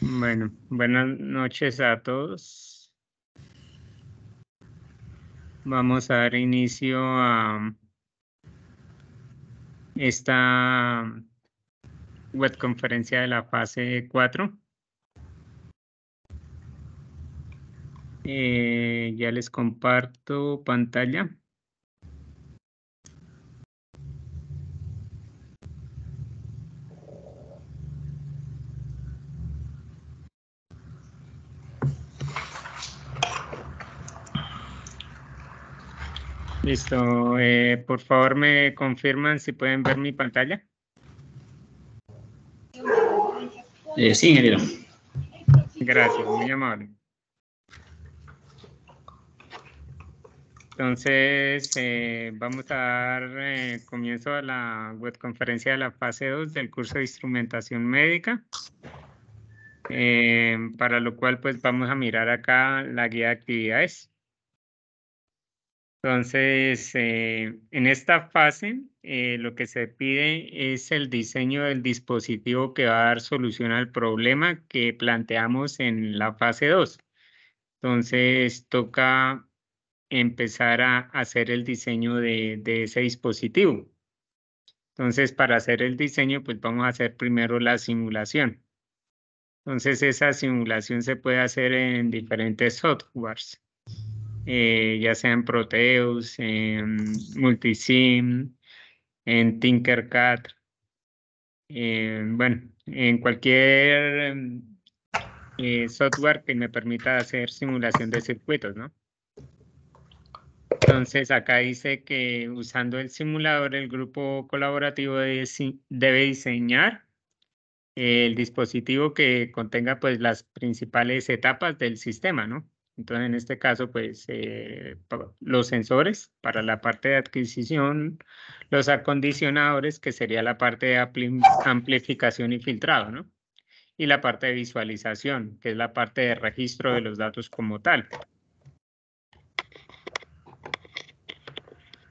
Bueno, buenas noches a todos. Vamos a dar inicio a esta webconferencia de la fase 4. Ya les comparto pantalla. Listo. Por favor, me confirman si pueden ver mi pantalla. Sí, ingeniero. Gracias, muy amable. Entonces, vamos a dar comienzo a la webconferencia de la fase 2 del curso de instrumentación médica. Para lo cual pues vamos a mirar acá la guía de actividades. Entonces, en esta fase lo que se pide es el diseño del dispositivo que va a dar solución al problema que planteamos en la fase 2. Entonces, toca empezar a hacer el diseño de ese dispositivo. Entonces, para hacer el diseño, pues vamos a hacer primero la simulación. Entonces, esa simulación se puede hacer en diferentes softwares, ya sea en Proteus, en Multisim, en Tinkercad, bueno, en cualquier software que me permita hacer simulación de circuitos, ¿no? Entonces, acá dice que usando el simulador, el grupo colaborativo debe diseñar el dispositivo que contenga pues las principales etapas del sistema, ¿no? Entonces, en este caso, pues los sensores para la parte de adquisición, los acondicionadores, que sería la parte de amplificación y filtrado, ¿no? Y la parte de visualización, que es la parte de registro de los datos como tal.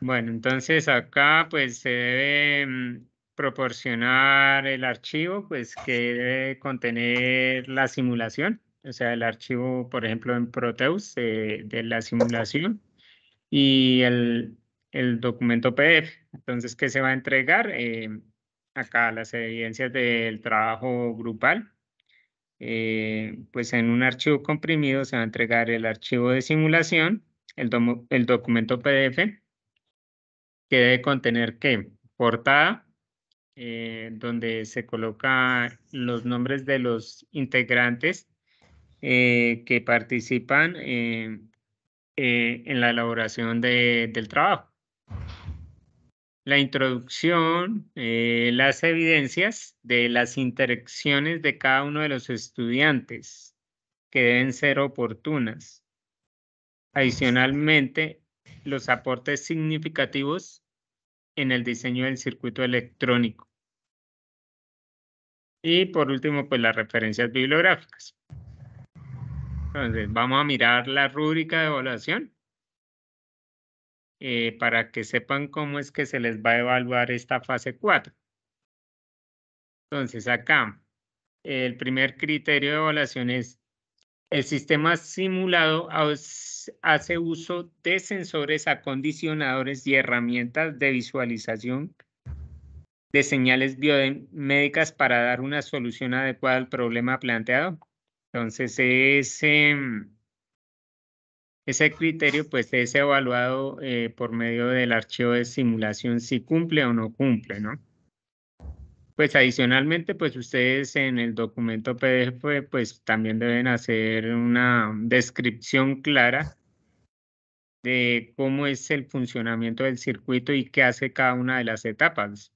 Bueno, entonces acá pues se debe proporcionar el archivo pues que debe contener la simulación, o sea, el archivo, por ejemplo, en Proteus de la simulación y el documento PDF. Entonces, ¿qué se va a entregar? Acá las evidencias del trabajo grupal. Pues en un archivo comprimido se va a entregar el archivo de simulación, el documento PDF, que debe contener ¿qué? Portada, donde se coloca los nombres de los integrantes que participan en la elaboración del trabajo. La introducción, las evidencias de las interacciones de cada uno de los estudiantes que deben ser oportunas. Adicionalmente, los aportes significativos en el diseño del circuito electrónico. Y por último, pues las referencias bibliográficas. Entonces, vamos a mirar la rúbrica de evaluación para que sepan cómo es que se les va a evaluar esta fase 4. Entonces, acá, el primer criterio de evaluación es el sistema simulado hace uso de sensores, acondicionadores y herramientas de visualización de señales biomédicas para dar una solución adecuada al problema planteado. Entonces, ese criterio pues es evaluado por medio del archivo de simulación si cumple o no cumple, ¿no? Pues adicionalmente, pues ustedes en el documento PDF pues también deben hacer una descripción clara de cómo es el funcionamiento del circuito y qué hace cada una de las etapas.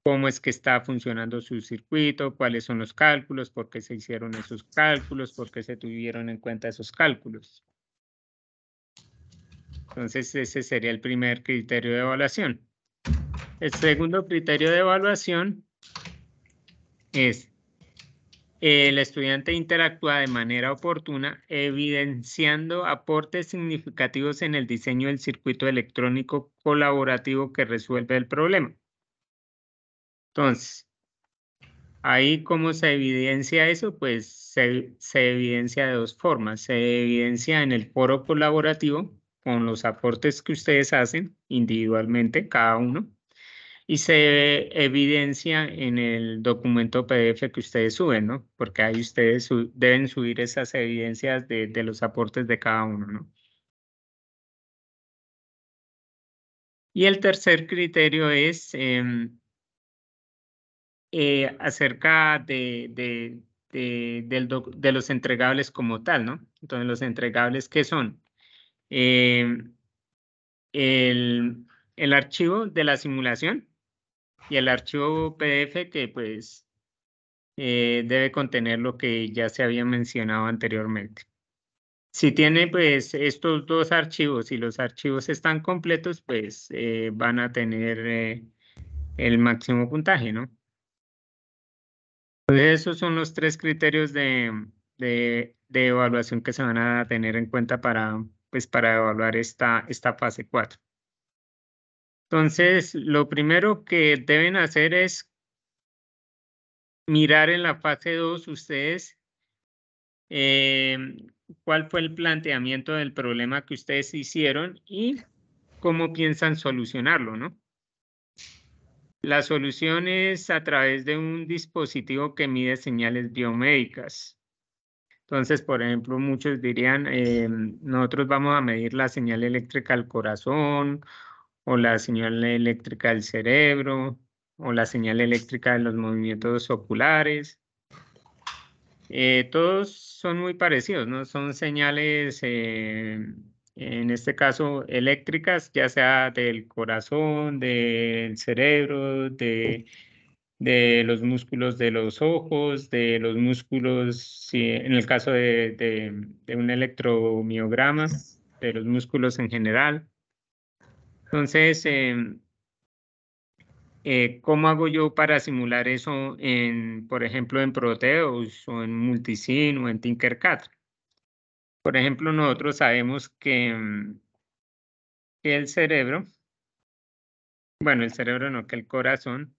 Cómo es que está funcionando su circuito, cuáles son los cálculos, por qué se hicieron esos cálculos, por qué se tuvieron en cuenta esos cálculos. Entonces, ese sería el primer criterio de evaluación. El segundo criterio de evaluación es el estudiante interactúa de manera oportuna, evidenciando aportes significativos en el diseño del circuito electrónico colaborativo que resuelve el problema. Entonces, Ahí, ¿cómo se evidencia eso? Pues se evidencia de dos formas. Se evidencia en el foro colaborativo con los aportes que ustedes hacen individualmente, cada uno, y se evidencia en el documento PDF que ustedes suben, ¿no? Porque ahí ustedes deben subir esas evidencias de los aportes de cada uno, ¿no? Y el tercer criterio es acerca de los entregables como tal, ¿no? Entonces, los entregables, ¿qué son? Em, el, el archivo de la simulación y el archivo PDF que pues debe contener lo que ya se había mencionado anteriormente. Si tiene pues estos dos archivos y los archivos están completos, pues van a tener el máximo puntaje, ¿no? Entonces, esos son los tres criterios de evaluación que se van a tener en cuenta pues, para evaluar esta fase 4. Entonces, lo primero que deben hacer es mirar en la fase 2 ustedes cuál fue el planteamiento del problema que ustedes hicieron y cómo piensan solucionarlo, ¿no? La solución es a través de un dispositivo que mide señales biomédicas. Entonces, por ejemplo, muchos dirían, nosotros vamos a medir la señal eléctrica al corazón, o la señal eléctrica del cerebro, o la señal eléctrica de los movimientos oculares. Todos son muy parecidos, ¿no? Son señales, en este caso, eléctricas, ya sea del corazón, del cerebro, de los músculos de los ojos, de los músculos, en el caso de un electromiograma, de los músculos en general. Entonces, ¿cómo hago yo para simular eso por ejemplo, en Proteus o en Multisim o en Tinkercad? Por ejemplo, nosotros sabemos que el cerebro, bueno, el cerebro no, que el corazón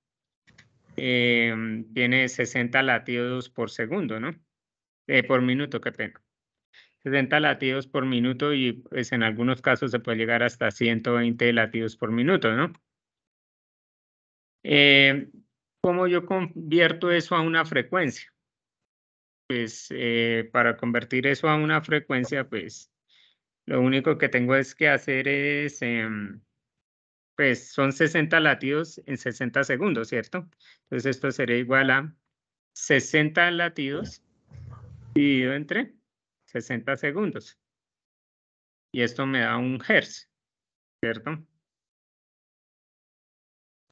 tiene 60 latidos por segundo, ¿no? Por minuto, qué pena. 60 latidos por minuto y pues en algunos casos se puede llegar hasta 120 latidos por minuto, ¿no? ¿Cómo yo convierto eso a una frecuencia? Pues para convertir eso a una frecuencia, pues lo único que tengo es que hacer es, pues son 60 latidos en 60 segundos, ¿cierto? Entonces esto sería igual a 60 latidos dividido entre 60 segundos. Y esto me da un hertz, ¿cierto?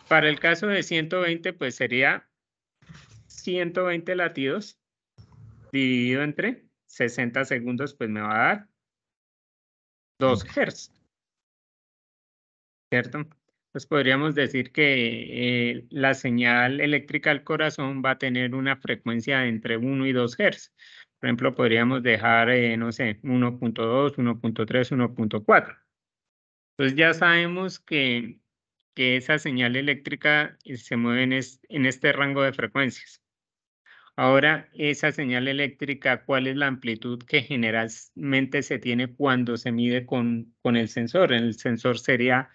Para el caso de 120, pues sería 120 latidos dividido entre 60 segundos, pues me va a dar 2 hertz, ¿cierto? Pues podríamos decir que la señal eléctrica al corazón va a tener una frecuencia de entre 1 y 2 hertz. Por ejemplo, podríamos dejar, no sé, 1.2, 1.3, 1.4. Entonces ya sabemos que esa señal eléctrica se mueve en este rango de frecuencias. Ahora, esa señal eléctrica, ¿cuál es la amplitud que generalmente se tiene cuando se mide con el sensor? El sensor sería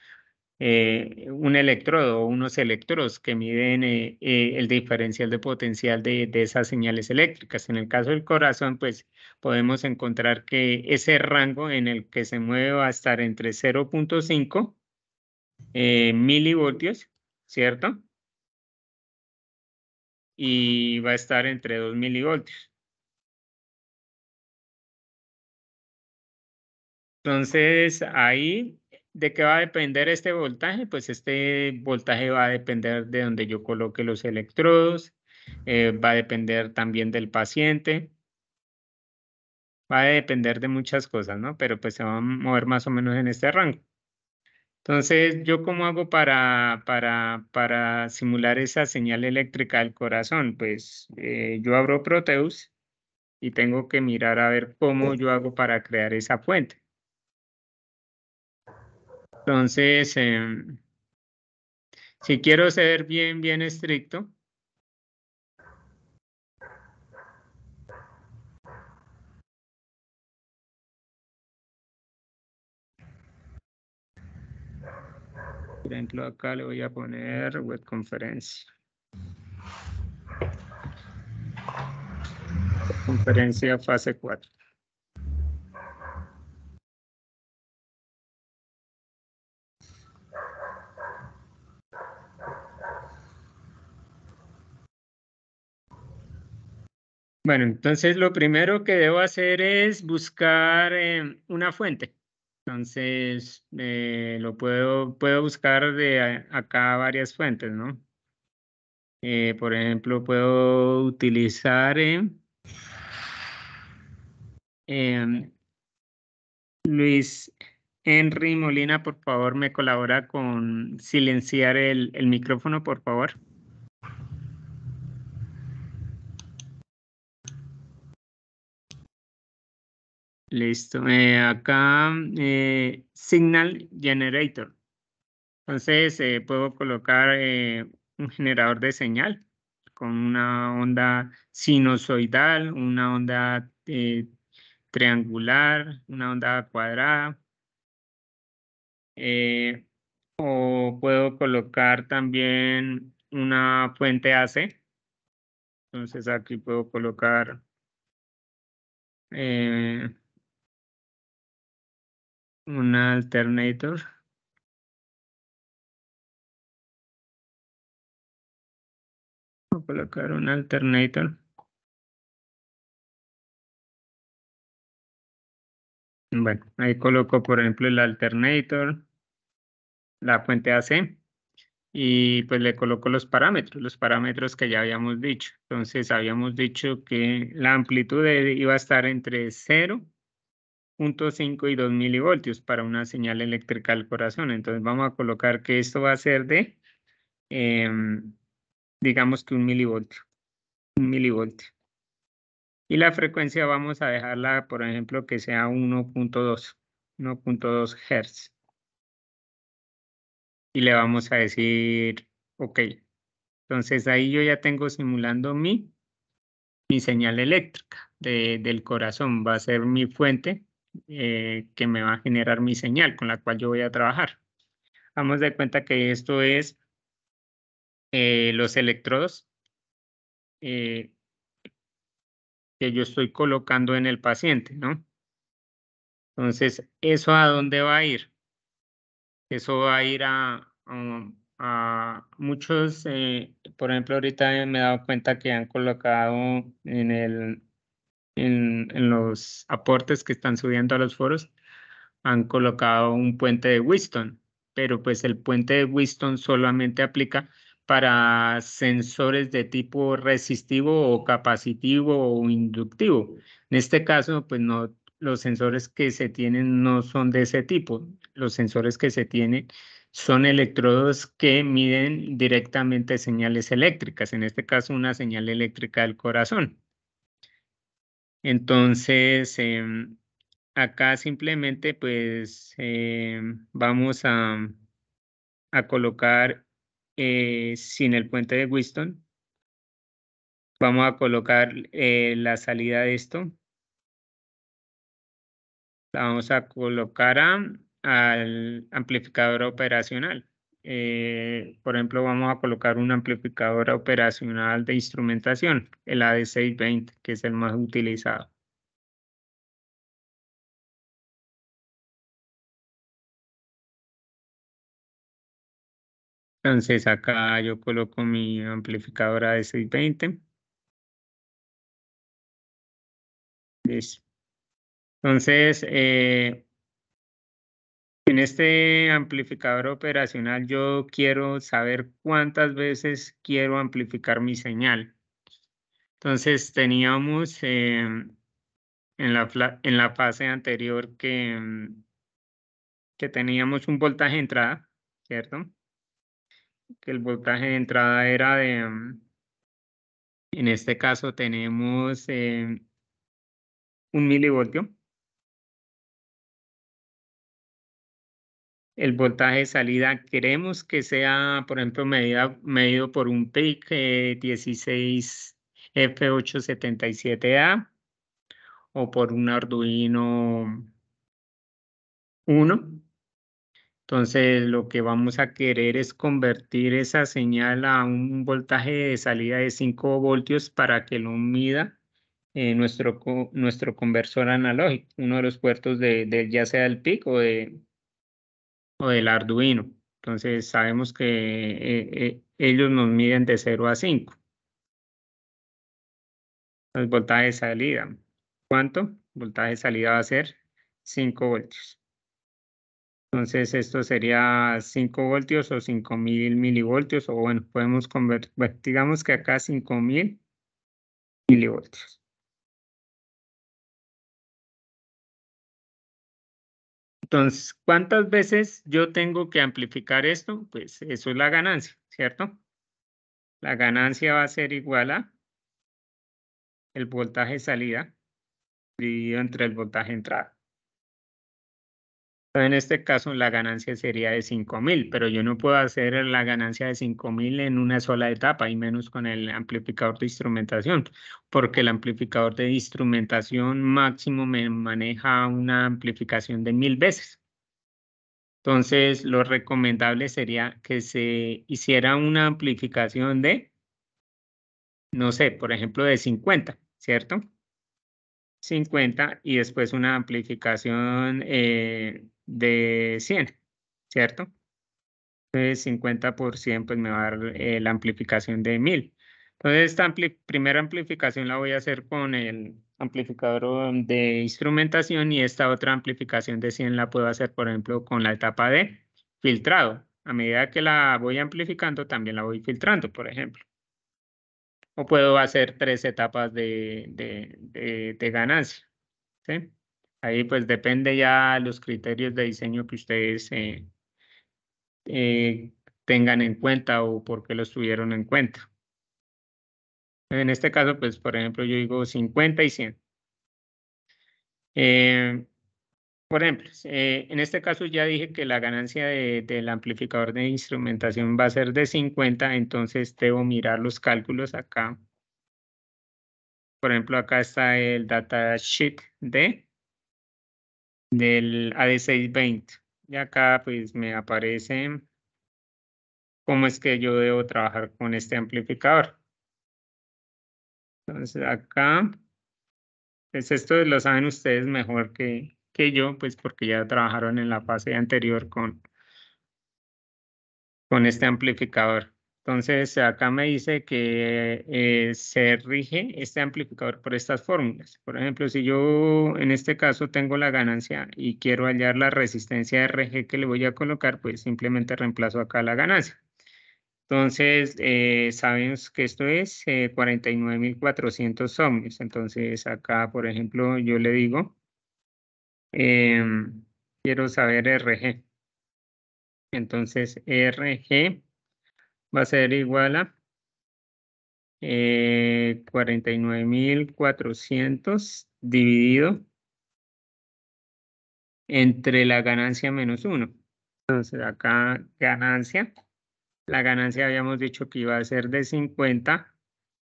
un electrodo o unos electrodos que miden el diferencial de potencial de esas señales eléctricas. En el caso del corazón, pues podemos encontrar que ese rango en el que se mueve va a estar entre 0.5 milivoltios, ¿cierto? Y va a estar entre 2 milivoltios. Entonces, ahí, ¿de qué va a depender este voltaje? Pues este voltaje va a depender de donde yo coloque los electrodos, va a depender también del paciente, va a depender de muchas cosas, ¿no? Pero pues se va a mover más o menos en este rango. Entonces, ¿yo cómo hago para simular esa señal eléctrica del corazón? Pues yo abro Proteus y tengo que mirar a ver cómo yo hago para crear esa fuente. Entonces, si quiero ser bien estricto, Por ejemplo, acá le voy a poner web conferencia. Conferencia fase 4. Bueno, entonces lo primero que debo hacer es buscar una fuente. Entonces, puedo buscar de acá varias fuentes, ¿no? Por ejemplo, puedo utilizar Luis Henry Molina, por favor, me colabora con silenciar el micrófono, por favor. Listo. Acá, Signal Generator. Entonces, puedo colocar un generador de señal con una onda sinusoidal, una onda triangular, una onda cuadrada. O puedo colocar también una fuente AC. Entonces aquí puedo colocar un alternator. Voy a colocar un alternator. Bueno, ahí coloco, por ejemplo, el alternator, la fuente AC, y pues le coloco los parámetros que ya habíamos dicho. Entonces habíamos dicho que la amplitud iba a estar entre 0.5 y 2 milivoltios para una señal eléctrica al corazón. Entonces vamos a colocar que esto va a ser de, digamos que 1 milivoltio. 1 milivoltio. Y la frecuencia vamos a dejarla, por ejemplo, que sea 1.2 Hz. Y le vamos a decir, OK. Entonces ahí yo ya tengo simulando mi señal eléctrica del corazón. Va a ser mi fuente que me va a generar mi señal con la cual yo voy a trabajar. Vamos de cuenta que esto es los electrodos que yo estoy colocando en el paciente, ¿no? Entonces, ¿eso a dónde va a ir? Eso va a ir a muchos, por ejemplo, ahorita me he dado cuenta que han colocado en los aportes que están subiendo a los foros, han colocado un puente de Whiston, pero pues el puente de Whiston solamente aplica para sensores de tipo resistivo o capacitivo o inductivo. En este caso, pues no, los sensores que se tienen no son de ese tipo. Los sensores que se tienen son electrodos que miden directamente señales eléctricas, en este caso una señal eléctrica del corazón. Entonces, acá simplemente pues vamos a colocar sin el puente de Whiston, vamos a colocar la salida de esto, la vamos a colocar al amplificador operacional. Por ejemplo, vamos a colocar un amplificador operacional de instrumentación, el AD620, que es el más utilizado. Entonces acá yo coloco mi amplificadora de 620. Listo. Entonces, en este amplificador operacional yo quiero saber cuántas veces quiero amplificar mi señal. Entonces teníamos en la fase anterior que teníamos un voltaje de entrada, ¿cierto? Que el voltaje de entrada era de, en este caso tenemos 1 milivoltio. El voltaje de salida queremos que sea, por ejemplo, medido por un PIC 16F877A o por un Arduino 1. Entonces, lo que vamos a querer es convertir esa señal a un voltaje de salida de 5 voltios para que lo mida nuestro conversor analógico, uno de los puertos ya sea del PIC o del Arduino. Entonces, sabemos que ellos nos miden de 0 a 5. El voltaje de salida. ¿Cuánto? Voltaje de salida va a ser 5 voltios. Entonces, esto sería 5 voltios o 5000 milivoltios, o bueno, podemos convertir, bueno, digamos que acá 5000 milivoltios. Entonces, ¿cuántas veces yo tengo que amplificar esto? Pues eso es la ganancia, ¿cierto? La ganancia va a ser igual a el voltaje salida dividido entre el voltaje entrada. En este caso, la ganancia sería de 5000, pero yo no puedo hacer la ganancia de 5000 en una sola etapa, y menos con el amplificador de instrumentación, porque el amplificador de instrumentación máximo me maneja una amplificación de 1000 veces. Entonces, lo recomendable sería que se hiciera una amplificación de, no sé, por ejemplo, de 50, ¿cierto? 50 y después una amplificación de 100, ¿cierto? Entonces 50 por 100 pues me va a dar la amplificación de 1000. Entonces esta primera amplificación la voy a hacer con el amplificador de instrumentación, y esta otra amplificación de 100 la puedo hacer, por ejemplo, con la etapa de filtrado. A medida que la voy amplificando, también la voy filtrando, por ejemplo. O puedo hacer 3 etapas de ganancia, ¿sí? Ahí pues depende ya los criterios de diseño que ustedes eh, tengan en cuenta o por qué los tuvieron en cuenta. En este caso, pues por ejemplo, yo digo 50 y 100. Por ejemplo, en este caso ya dije que la ganancia del amplificador de instrumentación va a ser de 50, entonces debo mirar los cálculos acá. Por ejemplo, acá está el datasheet del AD620. Y acá pues me aparece cómo es que yo debo trabajar con este amplificador. Entonces acá, pues esto lo saben ustedes mejor que yo, pues porque ya trabajaron en la fase anterior con este amplificador. Entonces acá me dice que se rige este amplificador por estas fórmulas. Por ejemplo, si yo en este caso tengo la ganancia y quiero hallar la resistencia RG que le voy a colocar, pues simplemente reemplazo acá la ganancia. Entonces, sabemos que esto es 49.400 ohmios. Entonces, acá, por ejemplo, yo le digo, quiero saber RG. Entonces, RG va a ser igual a 49.400 dividido entre la ganancia menos 1. Entonces, acá ganancia. La ganancia habíamos dicho que iba a ser de 50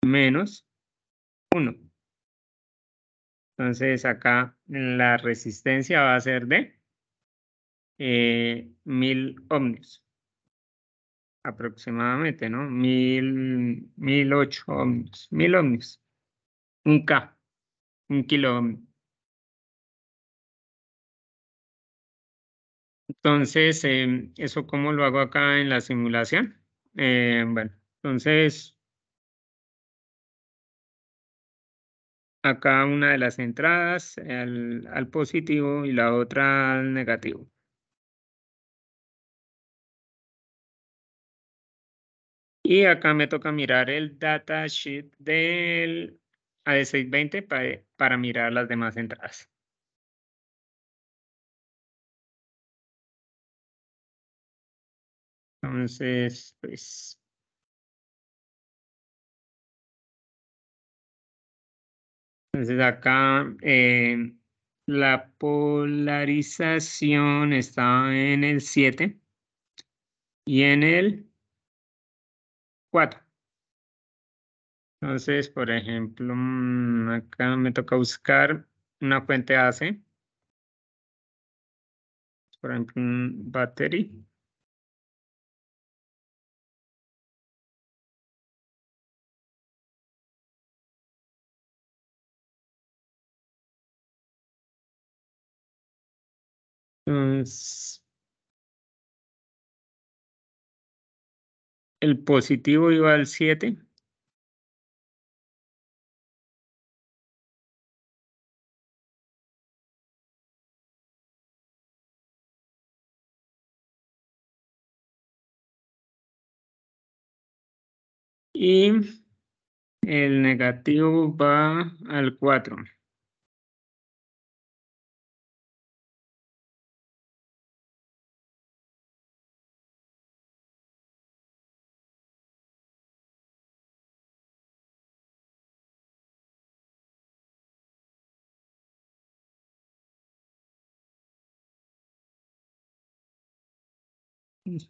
menos 1. Entonces acá la resistencia va a ser de 1000 ohmios aproximadamente, ¿no? 1008 ohmios, 1000 ohmios, un K, un kilo ohmio. Entonces, ¿eso cómo lo hago acá en la simulación? Bueno, entonces acá una de las entradas al positivo y la otra al negativo. Y acá me toca mirar el datasheet del AD620 para mirar las demás entradas. Entonces, pues, entonces acá la polarización está en el 7 y en el 4. Entonces, por ejemplo, acá me toca buscar una fuente AC. por ejemplo, un battery. Entonces, el positivo iba al 7. Y el negativo va al 4.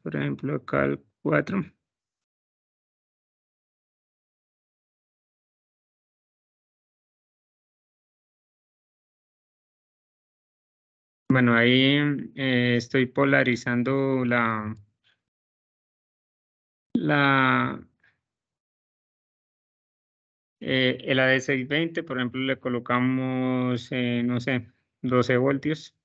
Por ejemplo, acá el 4. Bueno, ahí estoy polarizando el AD620, por ejemplo, le colocamos, no sé, 12 voltios.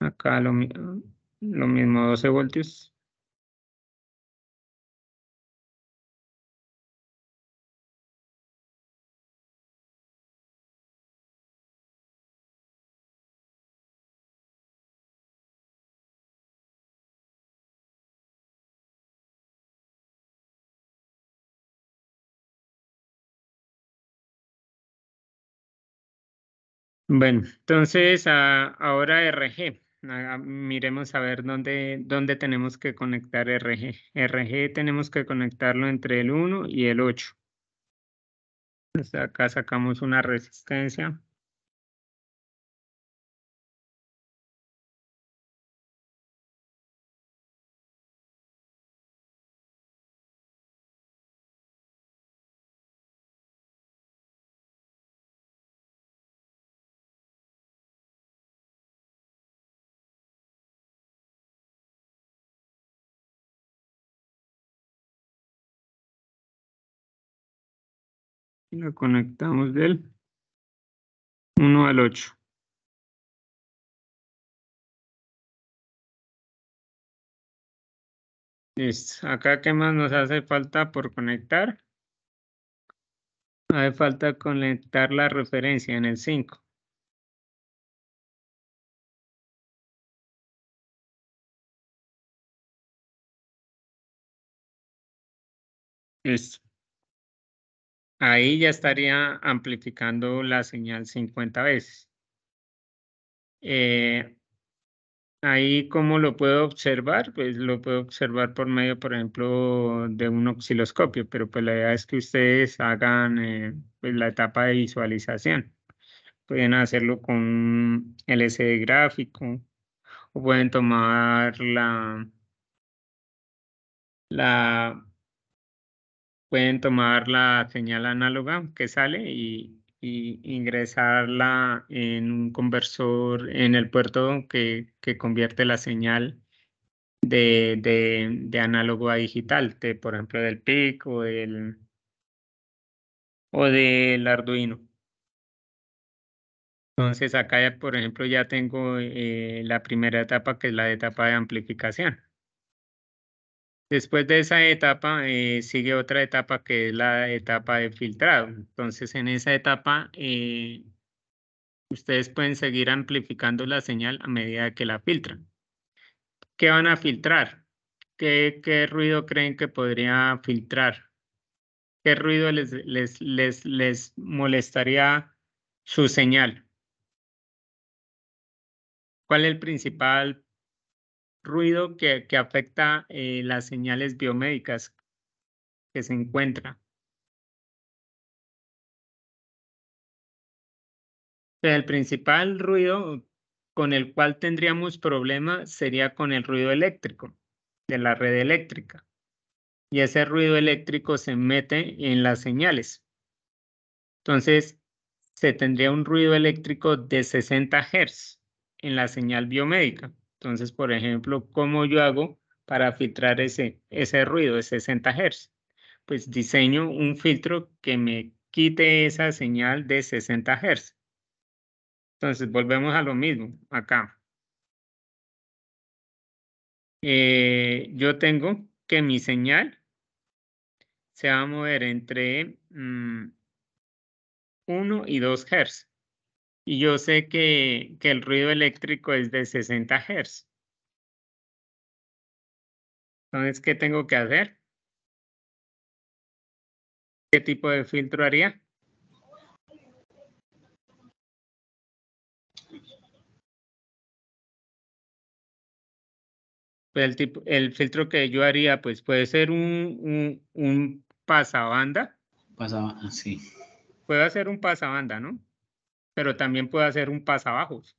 Acá lo mismo, 12 voltios. Bueno, entonces ahora RG. Miremos a ver dónde tenemos que conectar RG. RG tenemos que conectarlo entre el 1 y el 8. Entonces acá sacamos una resistencia. Y lo conectamos del 1 al 8. Listo. Acá, ¿qué más nos hace falta por conectar? Hace falta conectar la referencia en el 5. Listo. Ahí ya estaría amplificando la señal 50 veces. Ahí, ¿cómo lo puedo observar? Pues lo puedo observar por medio, por ejemplo, de un osciloscopio, pero pues la idea es que ustedes hagan pues, la etapa de visualización. Pueden hacerlo con un LCD gráfico o pueden tomar la pueden tomar la señal análoga que sale y ingresarla en un conversor en el puerto que convierte la señal de análogo a digital, por ejemplo, del PIC o del Arduino. Entonces acá, por ejemplo, ya tengo la primera etapa, que es la etapa de amplificación. Después de esa etapa sigue otra etapa que es la etapa de filtrado. Entonces en esa etapa ustedes pueden seguir amplificando la señal a medida que la filtran. ¿Qué van a filtrar? ¿Qué ruido creen que podría filtrar? ¿Qué ruido les molestaría su señal? ¿Cuál es el principal ruido que afecta las señales biomédicas que se encuentran? El principal ruido con el cual tendríamos problema sería con el ruido eléctrico de la red eléctrica. Y ese ruido eléctrico se mete en las señales. Entonces, se tendría un ruido eléctrico de 60 Hz en la señal biomédica. Entonces, por ejemplo, ¿cómo yo hago para filtrar ese ruido de 60 Hz? Pues diseño un filtro que me quite esa señal de 60 Hz. Entonces, volvemos a lo mismo acá. Yo tengo que mi señal se va a mover entre 1 y 2 Hz. Y yo sé que el ruido eléctrico es de 60 Hz. Entonces, ¿qué tengo que hacer? ¿Qué tipo de filtro haría? Pues el filtro que yo haría, pues puede ser un pasabanda. Pasaba así. Puede hacer un pasabanda, ¿no? Pero también puede hacer un pasabajos.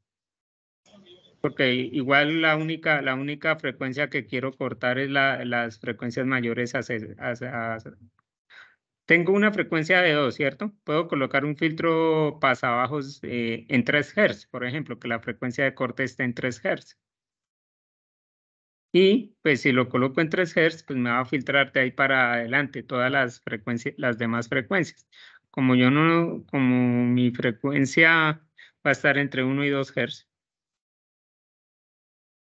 Porque igual la única frecuencia que quiero cortar es las frecuencias mayores tengo una frecuencia de 2, ¿cierto? Puedo colocar un filtro pasabajos en 3 Hz, por ejemplo, que la frecuencia de corte esté en 3 Hz. Y pues si lo coloco en 3 Hz, pues me va a filtrar de ahí para adelante todas las frecuencias, las demás frecuencias. Como mi frecuencia va a estar entre 1 y 2 Hz,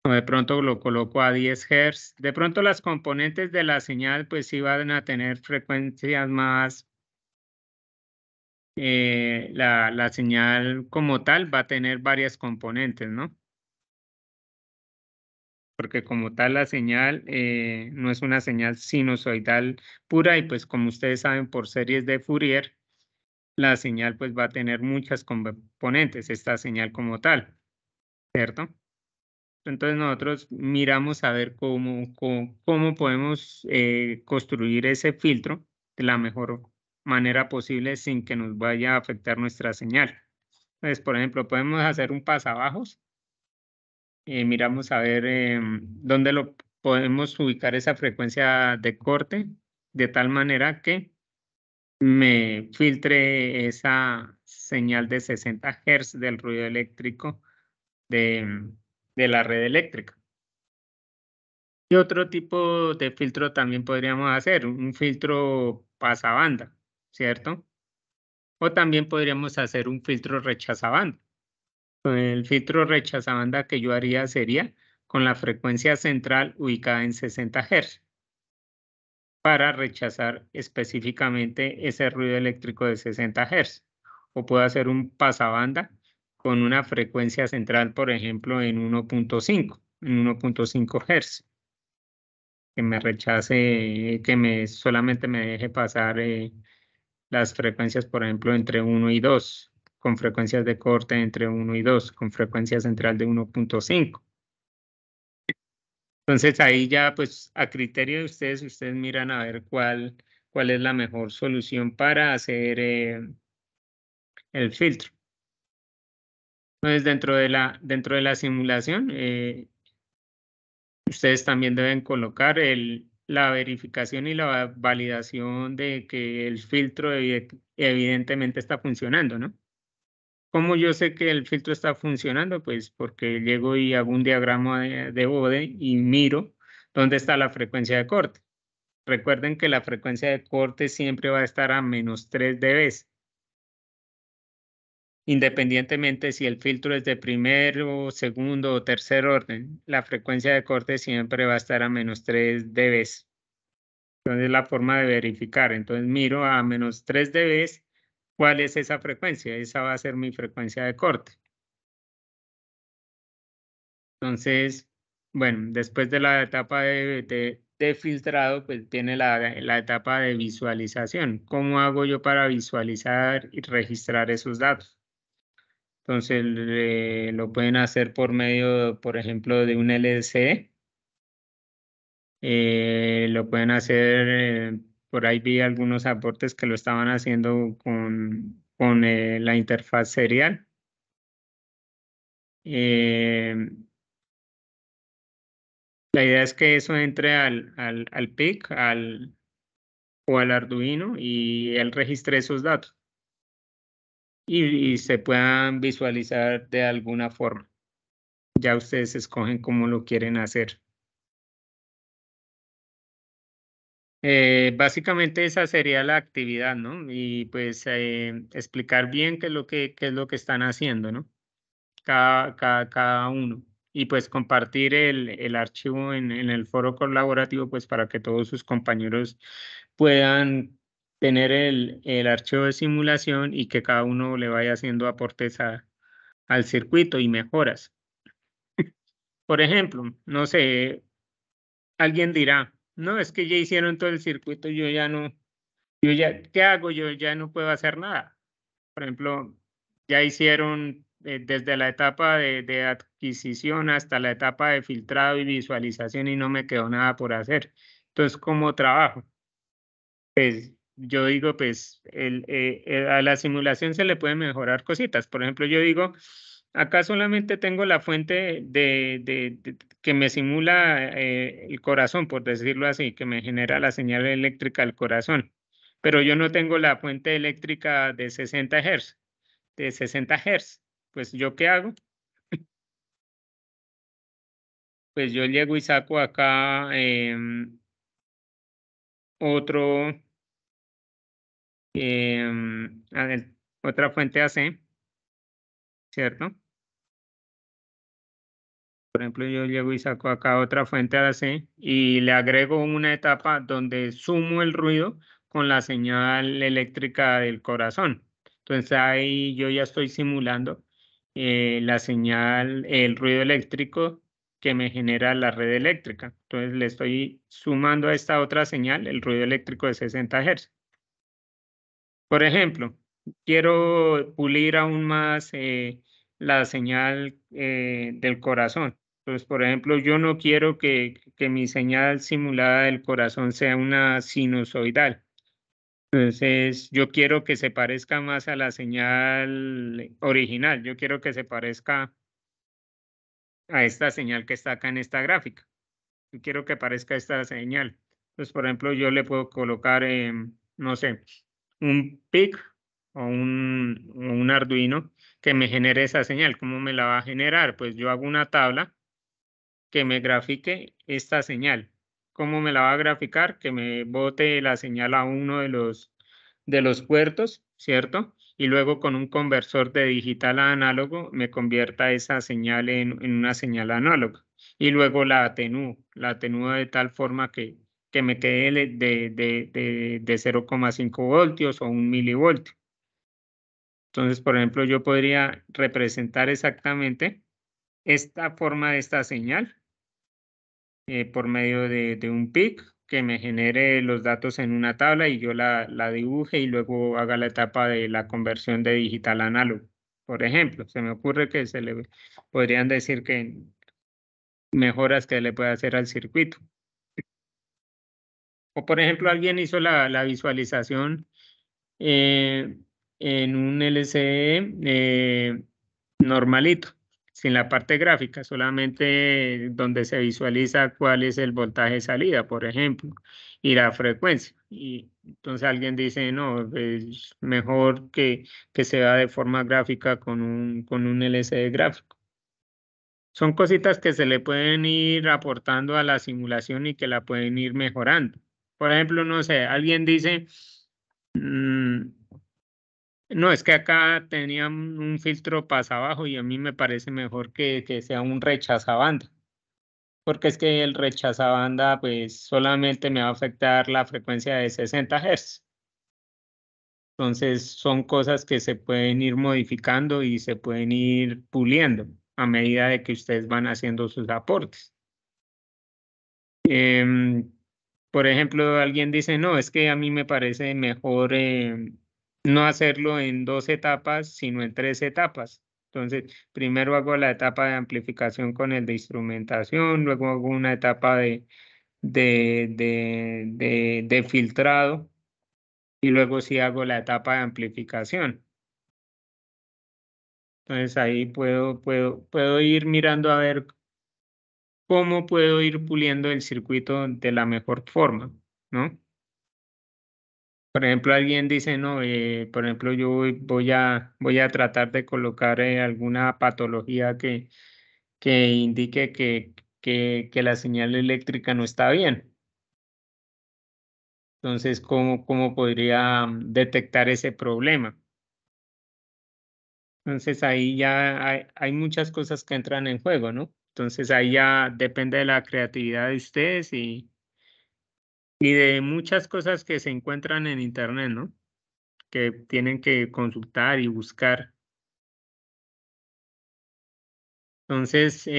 o de pronto lo coloco a 10 Hz. De pronto las componentes de la señal pues sí van a tener frecuencias más, la señal como tal va a tener varias componentes, ¿no? Porque como tal la señal no es una señal sinusoidal pura y pues como ustedes saben por series de Fourier, la señal pues va a tener muchas componentes, esta señal como tal, ¿cierto? Entonces nosotros miramos a ver cómo podemos construir ese filtro de la mejor manera posible sin que nos vaya a afectar nuestra señal. Entonces, por ejemplo, podemos hacer un pasabajos. Miramos a ver dónde lo podemos ubicar esa frecuencia de corte de tal manera que me filtre esa señal de 60 Hz del ruido eléctrico de la red eléctrica. Y otro tipo de filtro también podríamos hacer, un filtro pasabanda, ¿cierto? O también podríamos hacer un filtro rechazabanda. El filtro rechazabanda que yo haría sería con la frecuencia central ubicada en 60 Hz para rechazar específicamente ese ruido eléctrico de 60 Hz. O puedo hacer un pasabanda con una frecuencia central, por ejemplo, en 1.5 Hz, que me rechace, solamente me deje pasar las frecuencias, por ejemplo, entre 1 y 2, con frecuencias de corte entre 1 y 2, con frecuencia central de 1.5. Entonces ahí ya pues a criterio de ustedes miran a ver cuál es la mejor solución para hacer el filtro. Entonces dentro de la simulación, ustedes también deben colocar la verificación y la validación de que el filtro evidentemente está funcionando, ¿no? ¿Cómo yo sé que el filtro está funcionando? Pues porque llego y hago un diagrama de Bode y miro dónde está la frecuencia de corte. Recuerden que la frecuencia de corte siempre va a estar a menos 3 dB. Independientemente si el filtro es de primero, segundo o tercer orden, la frecuencia de corte siempre va a estar a menos 3 dB. Entonces la forma de verificar. Entonces miro a menos 3 dB, ¿cuál es esa frecuencia? Esa va a ser mi frecuencia de corte. Entonces, bueno, después de la etapa de filtrado, pues viene la etapa de visualización. ¿Cómo hago yo para visualizar y registrar esos datos? Entonces, lo pueden hacer por medio, por ejemplo, de un LCD. Lo pueden hacer, por ahí vi algunos aportes que lo estaban haciendo con la interfaz serial. Eh, La idea es que eso entre al PIC o al Arduino y él registre esos datos. y se puedan visualizar de alguna forma. Ya ustedes escogen cómo lo quieren hacer. Básicamente esa sería la actividad, ¿no? Y pues explicar bien qué es lo que están haciendo, ¿no? Cada uno. Y pues compartir el archivo en el foro colaborativo, pues para que todos sus compañeros puedan tener el archivo de simulación y que cada uno le vaya haciendo aportes al circuito y mejoras. Por ejemplo, no sé, alguien dirá, no, es que ya hicieron todo el circuito, yo ya no, yo ya, ¿qué hago? Yo ya no puedo hacer nada. Por ejemplo, ya hicieron desde la etapa de adquisición hasta la etapa de filtrado y visualización y no me quedó nada por hacer. Entonces, ¿cómo trabajo? Pues yo digo, pues a la simulación se le pueden mejorar cositas. Por ejemplo, yo digo, acá solamente tengo la fuente que me simula el corazón, por decirlo así, que me genera la señal eléctrica del corazón. Pero yo no tengo la fuente eléctrica de 60 Hz, de 60 Hz. Pues yo qué hago? Pues yo llego y saco acá otro, a ver, otra fuente AC, ¿cierto? Por ejemplo, yo llego y saco acá otra fuente AC y le agrego una etapa donde sumo el ruido con la señal eléctrica del corazón. Entonces ahí yo ya estoy simulando la señal, el ruido eléctrico que me genera la red eléctrica. Entonces le estoy sumando a esta otra señal el ruido eléctrico de 60 Hz. Por ejemplo, quiero pulir aún más la señal del corazón. Entonces, por ejemplo, yo no quiero que mi señal simulada del corazón sea una sinusoidal. Entonces, yo quiero que se parezca más a la señal original. Yo quiero que se parezca a esta señal que está acá en esta gráfica. Yo quiero que parezca esta señal. Entonces, por ejemplo, yo le puedo colocar, no sé, un PIC o un Arduino que me genere esa señal. ¿Cómo me la va a generar? Pues yo hago una tabla que me grafique esta señal. ¿Cómo me la va a graficar? Que me bote la señal a uno de los puertos, ¿cierto? Y luego con un conversor de digital a análogo me convierta esa señal en una señal análoga. Y luego la atenúo de tal forma que me quede de 0,5 voltios o 1 milivoltio. Entonces, por ejemplo, yo podría representar exactamente esta forma de esta señal por medio de un PIC que me genere los datos en una tabla y yo la dibuje y luego haga la etapa de la conversión de digital a análogo. Por ejemplo, se me ocurre que se le podrían decir que mejoras que le puede hacer al circuito. O por ejemplo, alguien hizo la visualización eh, en un LCD normalito, sin la parte gráfica, solamente donde se visualiza cuál es el voltaje de salida, por ejemplo, y la frecuencia. Y entonces alguien dice, no, es mejor que se vea de forma gráfica con un LCD gráfico. Son cositas que se le pueden ir aportando a la simulación y que la pueden ir mejorando. Por ejemplo, no sé, alguien dice, mm, no, es que acá tenían un filtro pasabajo y a mí me parece mejor que sea un rechazabanda, porque es que el rechazabanda pues solamente me va a afectar la frecuencia de 60 Hz. Entonces son cosas que se pueden ir modificando y se pueden ir puliendo a medida de que ustedes van haciendo sus aportes. Em, por ejemplo, alguien dice, no, es que a mí me parece mejor no hacerlo en 2 etapas, sino en 3 etapas. Entonces, primero hago la etapa de amplificación con el de instrumentación, luego hago una etapa de filtrado y luego sí hago la etapa de amplificación. Entonces ahí puedo ir mirando a ver cómo puedo ir puliendo el circuito de la mejor forma, ¿no? Por ejemplo, alguien dice, no, por ejemplo, yo voy a tratar de colocar alguna patología que indique que la señal eléctrica no está bien. Entonces, ¿cómo podría detectar ese problema? Entonces, ahí ya hay muchas cosas que entran en juego, ¿no? Entonces, ahí ya depende de la creatividad de ustedes y de muchas cosas que se encuentran en Internet, ¿no? Que tienen que consultar y buscar. Entonces,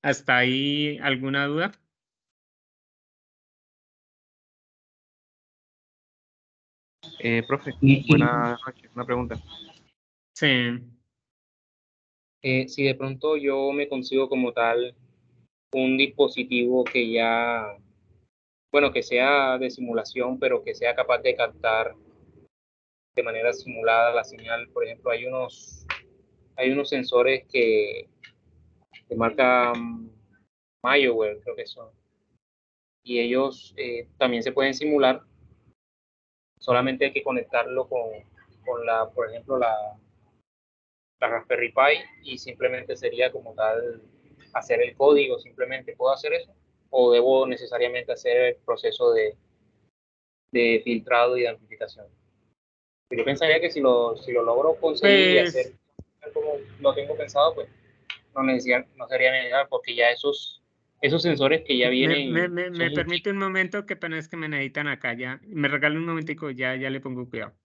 ¿hasta ahí alguna duda? Profe, Y buenas noches. Una pregunta. Sí. Si de pronto yo me consigo como tal un dispositivo que ya, bueno, que sea de simulación, pero que sea capaz de captar de manera simulada la señal. Por ejemplo, hay unos sensores que marcan Maioware, creo que son, y ellos también se pueden simular, solamente hay que conectarlo con por ejemplo, la Raspberry Pi y simplemente sería como tal hacer el código, simplemente puedo hacer eso o debo necesariamente hacer el proceso de filtrado y de amplificación. Yo pensaría que si lo logro conseguir y hacer Pues como lo tengo pensado, pues no sería necesario porque ya esos sensores que ya vienen me son muy permite chicos. un momento, que pena es que me necesitan acá ya. Me regala un momentico, ya le pongo cuidado.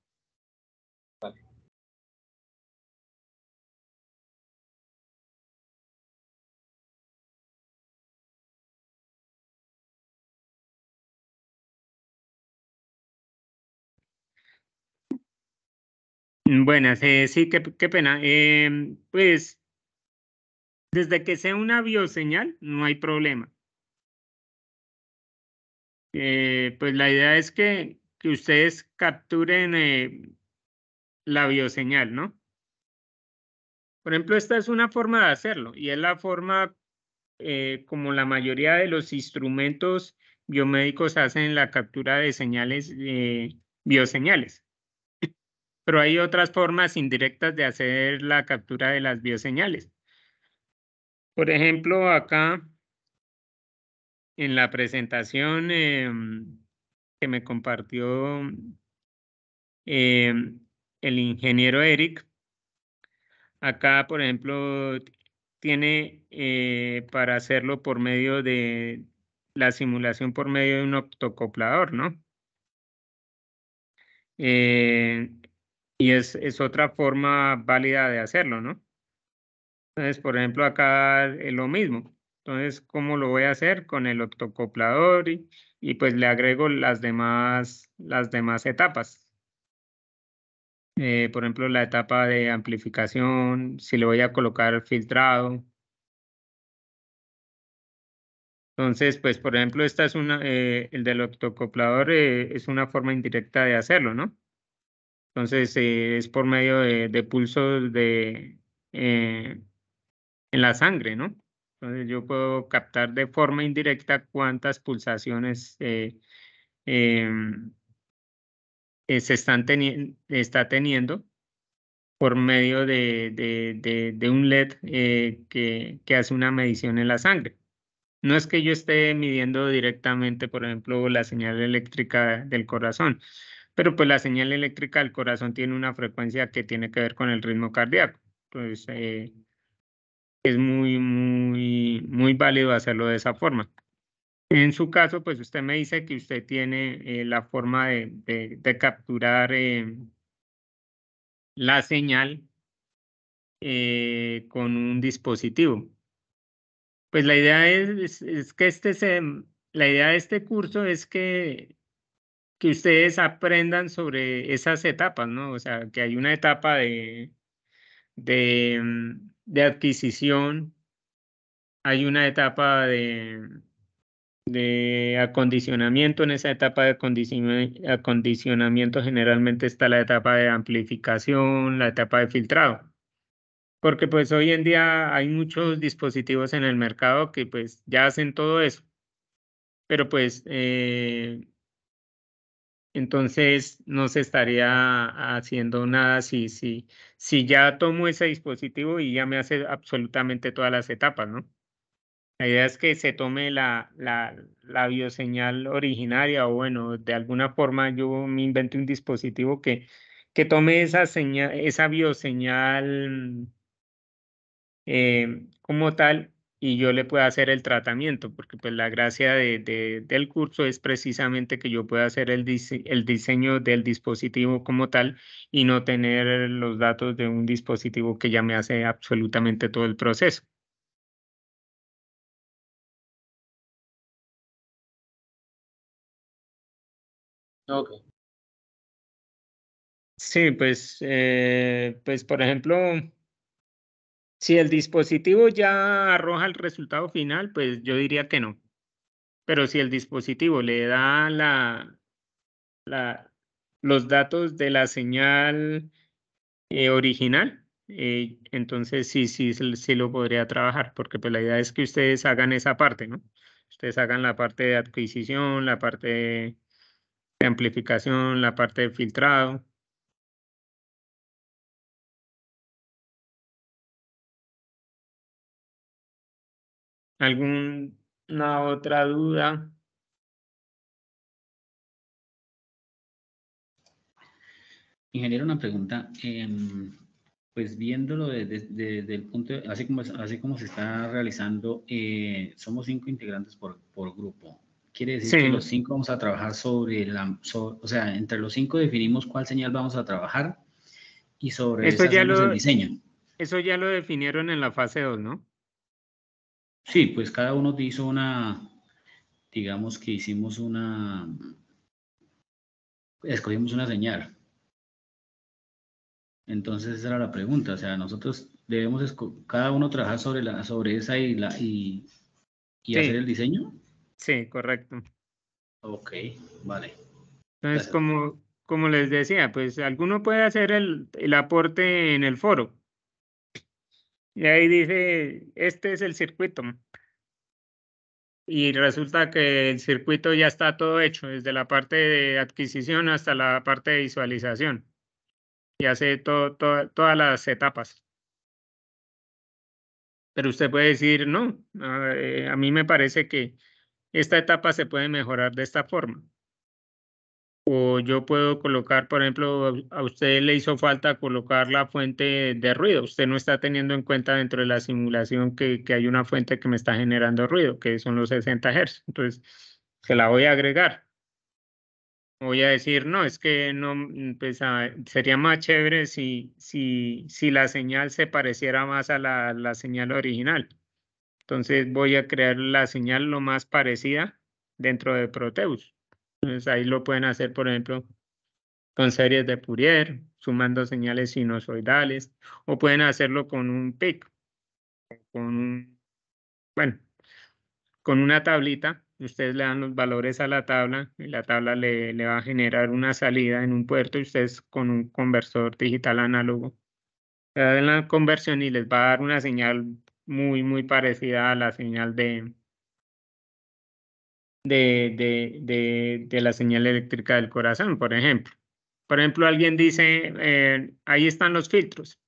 Buenas, sí, qué pena. Pues desde que sea una bioseñal, no hay problema. Pues la idea es que ustedes capturen la bioseñal, ¿no? Por ejemplo, esta es una forma de hacerlo y es la forma como la mayoría de los instrumentos biomédicos hacen la captura de señales, bioseñales. Pero hay otras formas indirectas de hacer la captura de las bioseñales. Por ejemplo, acá en la presentación que me compartió el ingeniero Eric, acá, por ejemplo, tiene para hacerlo por medio de la simulación por medio de un optocoplador, ¿no? Eh, y es otra forma válida de hacerlo, ¿no? Entonces, por ejemplo, acá es lo mismo. Entonces, ¿cómo lo voy a hacer? Con el octocoplador y pues le agrego las demás etapas. Por ejemplo, la etapa de amplificación, si le voy a colocar filtrado. Entonces, pues, por ejemplo, esta es el del octocoplador es una forma indirecta de hacerlo, ¿no? Entonces, es por medio de pulsos eh, en la sangre, ¿no? Entonces yo puedo captar de forma indirecta cuántas pulsaciones em, está teniendo por medio de un LED que hace una medición en la sangre. No es que yo esté midiendo directamente, por ejemplo, la señal eléctrica del corazón, pero pues la señal eléctrica del corazón tiene una frecuencia que tiene que ver con el ritmo cardíaco. Entonces, es muy válido hacerlo de esa forma. En su caso, pues usted me dice que usted tiene la forma de capturar la señal con un dispositivo. Pues la idea es que la idea de este curso es que ustedes aprendan sobre esas etapas, ¿no? O sea, que hay una etapa de adquisición, hay una etapa de acondicionamiento. En esa etapa de acondicionamiento generalmente está la etapa de amplificación, la etapa de filtrado, porque pues hoy en día hay muchos dispositivos en el mercado que pues ya hacen todo eso, pero pues Entonces no se estaría haciendo nada si ya tomo ese dispositivo y ya me hace absolutamente todas las etapas, ¿no? La idea es que se tome la bioseñal originaria o bueno, de alguna forma yo me invento un dispositivo que tome esa señal, esa bioseñal como tal y yo le pueda hacer el tratamiento, porque pues la gracia del curso es precisamente que yo pueda hacer el diseño del dispositivo como tal y no tener los datos de un dispositivo que ya me hace absolutamente todo el proceso. Ok. Sí, pues por ejemplo, si el dispositivo ya arroja el resultado final, pues yo diría que no. Pero si el dispositivo le da la, los datos de la señal original, entonces sí lo podría trabajar, porque pues la idea es que ustedes hagan esa parte, ¿no? Ustedes hagan la parte de adquisición, la parte de amplificación, la parte de filtrado. ¿Alguna otra duda? Ingeniero, una pregunta. Pues viéndolo desde el punto, así como se está realizando, somos 5 integrantes por grupo. Quiere decir que los Sí, 5 vamos a trabajar o sea, entre los 5 definimos cuál señal vamos a trabajar y sobre eso esa ya hacemos el lo, diseño. eso ya lo definieron en la fase 2, ¿no? Sí, pues cada uno hizo digamos que escogimos una señal. Entonces esa era la pregunta, o sea, nosotros debemos cada uno trabajar sobre esa y hacer Sí, el diseño. sí, correcto. Ok, vale. Entonces, Gracias. como les decía, pues alguno puede hacer el aporte en el foro. Y ahí dice, este es el circuito. Y resulta que el circuito ya está todo hecho, desde la parte de adquisición hasta la parte de visualización. Y hace todas las etapas. Pero usted puede decir, no, a mí me parece que esta etapa se puede mejorar de esta forma. O yo puedo colocar, por ejemplo, a usted le hizo falta colocar la fuente de ruido. Usted no está teniendo en cuenta dentro de la simulación que hay una fuente que me está generando ruido, que son los 60 Hz. Entonces, se la voy a agregar. Voy a decir, no, es que no, pues sería más chévere si la señal se pareciera más a la señal original. Entonces voy a crear la señal lo más parecida dentro de Proteus. Entonces ahí lo pueden hacer, por ejemplo, con series de Fourier, sumando señales sinusoidales, o pueden hacerlo con un PIC, con bueno, con una tablita. Ustedes le dan los valores a la tabla y la tabla le va a generar una salida en un puerto y ustedes con un conversor digital análogo le dan la conversión y les va a dar una señal muy parecida a la señal de la señal eléctrica del corazón, por ejemplo. Por ejemplo, alguien dice, ahí están los filtros.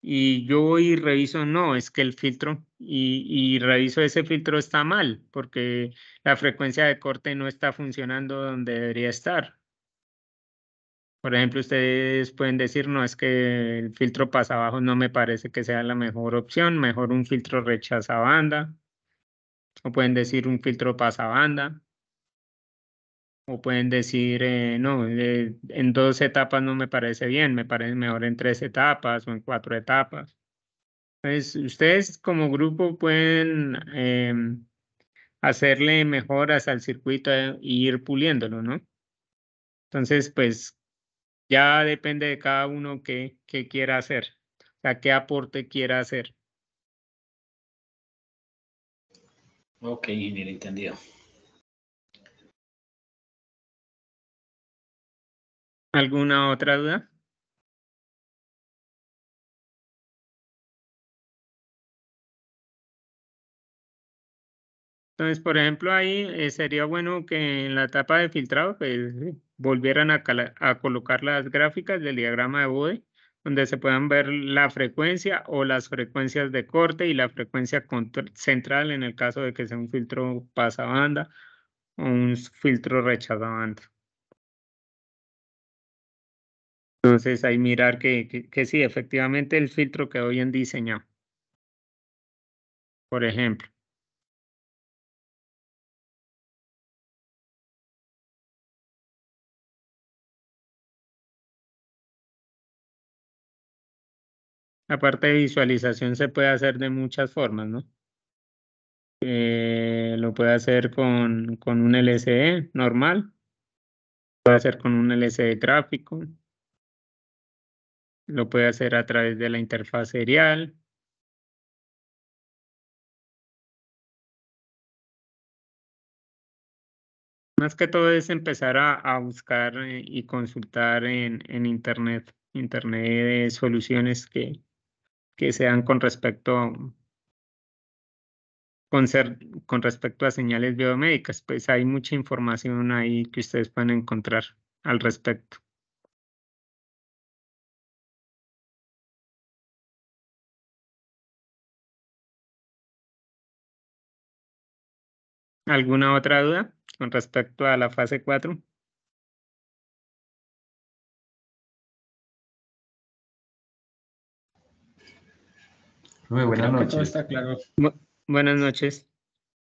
Y yo voy y reviso, no, es que el filtro, y reviso ese filtro está mal, porque la frecuencia de corte no está funcionando donde debería estar. Por ejemplo, ustedes pueden decir, no, es que el filtro pasabajo no me parece que sea la mejor opción, mejor un filtro rechazabanda, o pueden decir un filtro pasabanda. O pueden decir, no, en 2 etapas no me parece bien, me parece mejor en 3 etapas o en 4 etapas. Entonces, ustedes como grupo pueden hacerle mejoras al circuito e ir puliéndolo, ¿no? Entonces, pues ya depende de cada uno qué quiera hacer, o sea, qué aporte quiera hacer. Ok, ingeniero, entendido. ¿Alguna otra duda? Entonces, por ejemplo, ahí sería bueno que en la etapa de filtrado pues, volvieran a colocar las gráficas del diagrama de Bode, donde se puedan ver la frecuencia o las frecuencias de corte y la frecuencia central en el caso de que sea un filtro pasabanda o un filtro rechazabanda. Entonces, ahí mirar que sí, efectivamente el filtro quedó bien diseñado. Por ejemplo. La parte de visualización se puede hacer de muchas formas, ¿no? Lo puede hacer con un LCD normal, puede hacer con un LCD gráfico, lo puede hacer a través de la interfaz serial. Más que todo es empezar a buscar y consultar en Internet de soluciones que sean con respecto a señales biomédicas, pues hay mucha información ahí que ustedes pueden encontrar al respecto. ¿Alguna otra duda con respecto a la fase 4? Profe, buenas Creo que todo noches. está claro. Buenas noches.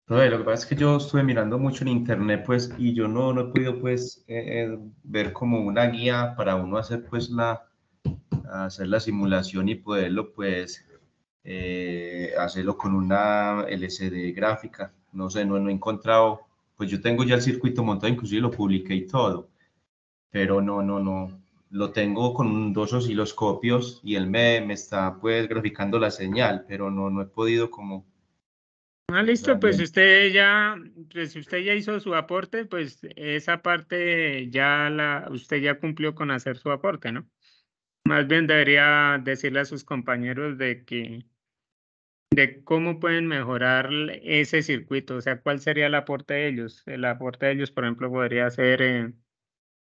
Profe, lo que pasa es que yo estuve mirando mucho en internet, pues, y yo no he podido, pues, ver como una guía para uno hacer, pues, hacer la simulación y poderlo, pues, hacerlo con una LCD gráfica. No sé, no he encontrado, pues yo tengo ya el circuito montado, inclusive lo publiqué y todo, pero no. Lo tengo con 2 osciloscopios y él me está, pues, graficando la señal, pero no he podido como Listo, pues realmente. si usted ya hizo su aporte, pues esa parte usted ya cumplió con hacer su aporte, ¿no? Más bien debería decirle a sus compañeros de cómo pueden mejorar ese circuito, o sea, cuál sería el aporte de ellos. El aporte de ellos, por ejemplo, podría ser,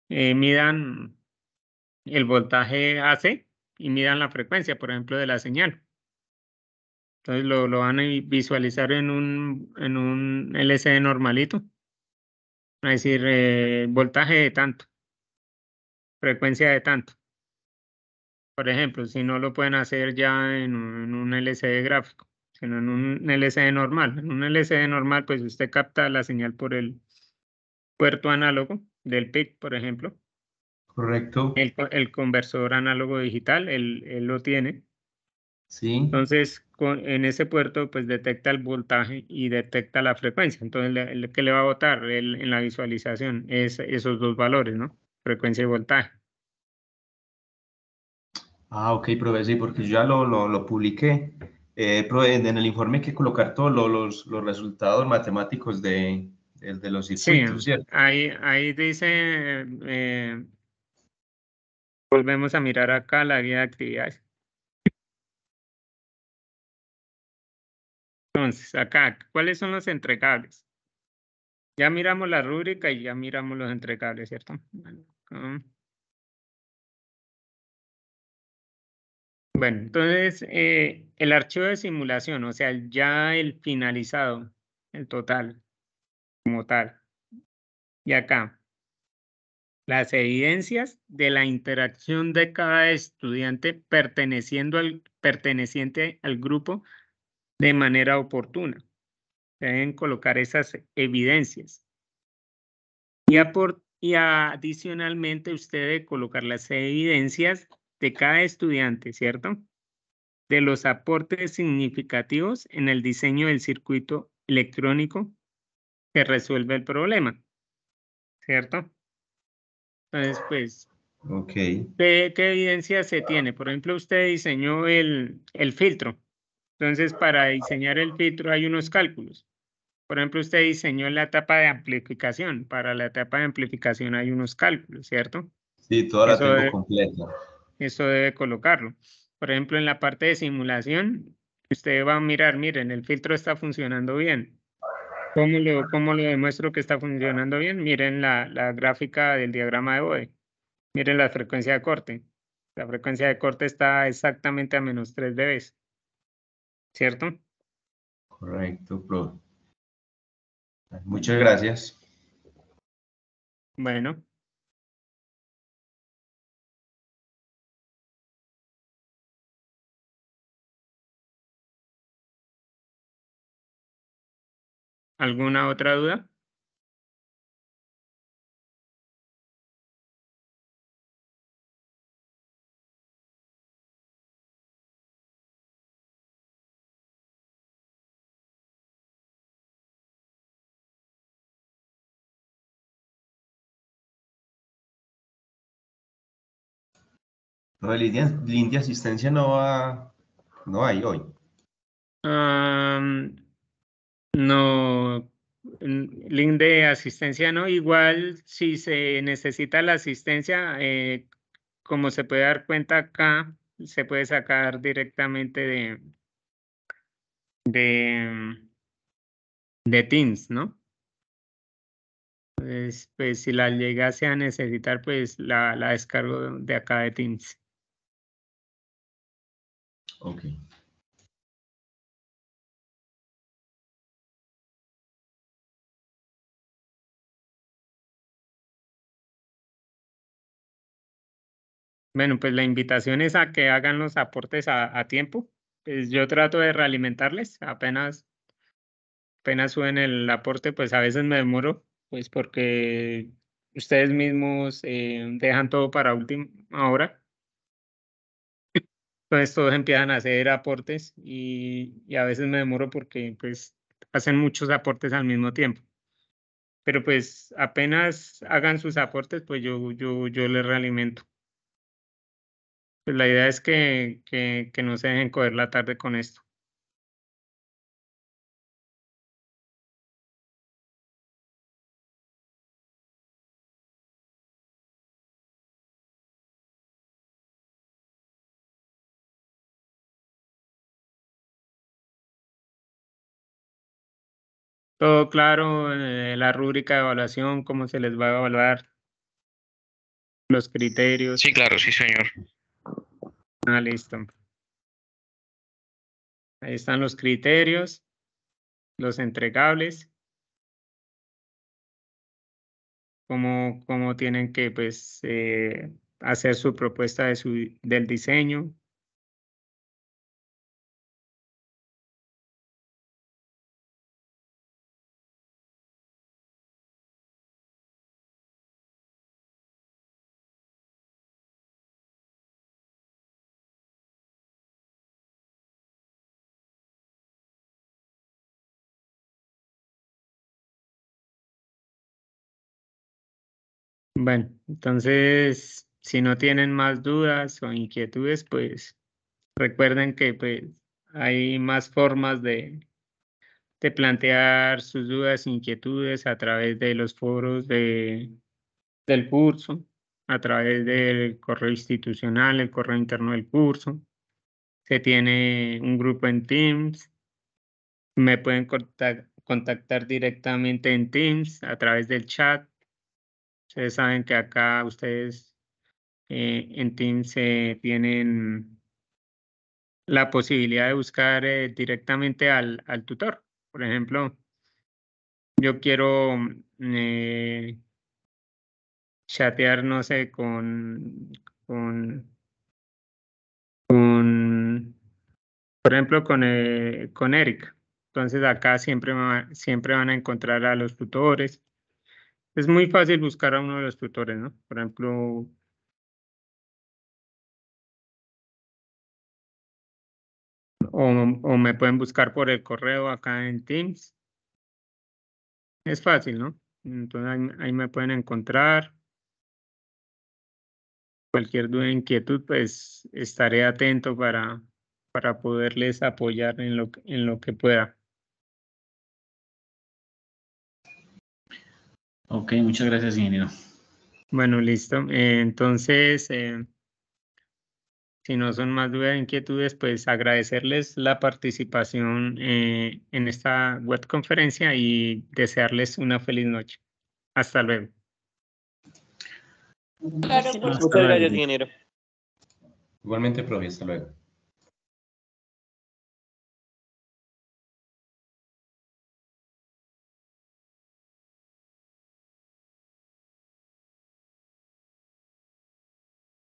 midan el voltaje AC y midan la frecuencia, por ejemplo, de la señal. Entonces lo van a visualizar en un LCD normalito. Va a decir voltaje de tanto, frecuencia de tanto. Por ejemplo, si no lo pueden hacer ya en un LCD gráfico, sino en un LCD normal. En un LCD normal, pues usted capta la señal por el puerto análogo del PIC, por ejemplo. Correcto. El conversor análogo digital, él lo tiene. Sí. Entonces, en ese puerto, pues detecta el voltaje y detecta la frecuencia. Entonces, ¿qué le va a botar en la visualización? Es esos dos valores, ¿no? Frecuencia y voltaje. Ah, ok, profe, sí, porque yo ya lo publiqué. Profe, en el informe hay que colocar todos los resultados matemáticos de los Sí, circuitos, ¿cierto? ahí dice, volvemos a mirar acá la guía de actividades. Entonces, acá, ¿cuáles son los entregables? Ya miramos la rúbrica y ya miramos los entregables, ¿cierto? Bueno, entonces, el archivo de simulación, o sea, ya el finalizado, el total, como tal. Y acá, las evidencias de la interacción de cada estudiante perteneciente al grupo de manera oportuna. Deben colocar esas evidencias. Y adicionalmente usted debe colocar las evidencias de cada estudiante, ¿cierto? De los aportes significativos en el diseño del circuito electrónico que resuelve el problema, ¿cierto? Entonces, pues, Ok. ¿qué evidencia se tiene? Por ejemplo, usted diseñó el filtro. Entonces, para diseñar el filtro hay unos cálculos. Por ejemplo, usted diseñó la etapa de amplificación. Para la etapa de amplificación hay unos cálculos, ¿cierto? Sí, toda la Eso tengo debe, completa. eso debe colocarlo. Por ejemplo, en la parte de simulación, usted va a mirar, miren, el filtro está funcionando bien. ¿Cómo lo demuestro que está funcionando bien? Miren la gráfica del diagrama de Bode. Miren la frecuencia de corte. La frecuencia de corte está exactamente a -3 dB, ¿cierto? Correcto, profe. Muchas gracias. Bueno. ¿Alguna otra duda? No, el link de asistencia no hay hoy. No, link de asistencia no. Igual si se necesita la asistencia, como se puede dar cuenta acá, se puede sacar directamente de Teams, ¿no? Pues si la llegase a necesitar, pues la descargo de acá de Teams. Ok. Bueno, pues la invitación es a que hagan los aportes a tiempo. Pues yo trato de realimentarles, apenas suben el aporte, pues a veces me demoro, pues porque ustedes mismos dejan todo para última hora. Entonces todos empiezan a hacer aportes y a veces me demoro porque pues hacen muchos aportes al mismo tiempo. Pero pues apenas hagan sus aportes, pues yo les realimento. Pues la idea es que no se dejen coger la tarde con esto. Todo claro, la rúbrica de evaluación, cómo se les va a evaluar, los criterios. Sí, claro, sí, señor. Ah, listo. Ahí están los criterios, los entregables, cómo tienen que pues, hacer su propuesta del diseño. Bueno, entonces, si no tienen más dudas o inquietudes, pues recuerden que pues, hay más formas de plantear sus dudas e inquietudes a través de los foros del curso, a través del correo institucional, el correo interno del curso. Se tiene un grupo en Teams. Me pueden contactar directamente en Teams a través del chat. Ustedes saben que acá ustedes en Teams tienen la posibilidad de buscar directamente al tutor. Por ejemplo, yo quiero chatear, no sé, con, por ejemplo, con Eric. Entonces acá siempre van a encontrar a los tutores. Es muy fácil buscar a uno de los tutores, ¿no? Por ejemplo, o me pueden buscar por el correo acá en Teams. Es fácil, ¿no? Entonces ahí me pueden encontrar. Cualquier duda, inquietud, pues estaré atento para poderles apoyar en lo que pueda. Ok, muchas gracias, ingeniero. Bueno, listo. Entonces, Si no son más dudas, inquietudes, pues agradecerles la participación en esta webconferencia y desearles una feliz noche. Hasta luego. Claro, Hasta pues. Muchas gracias, luego. ingeniero. Igualmente, profe, hasta luego.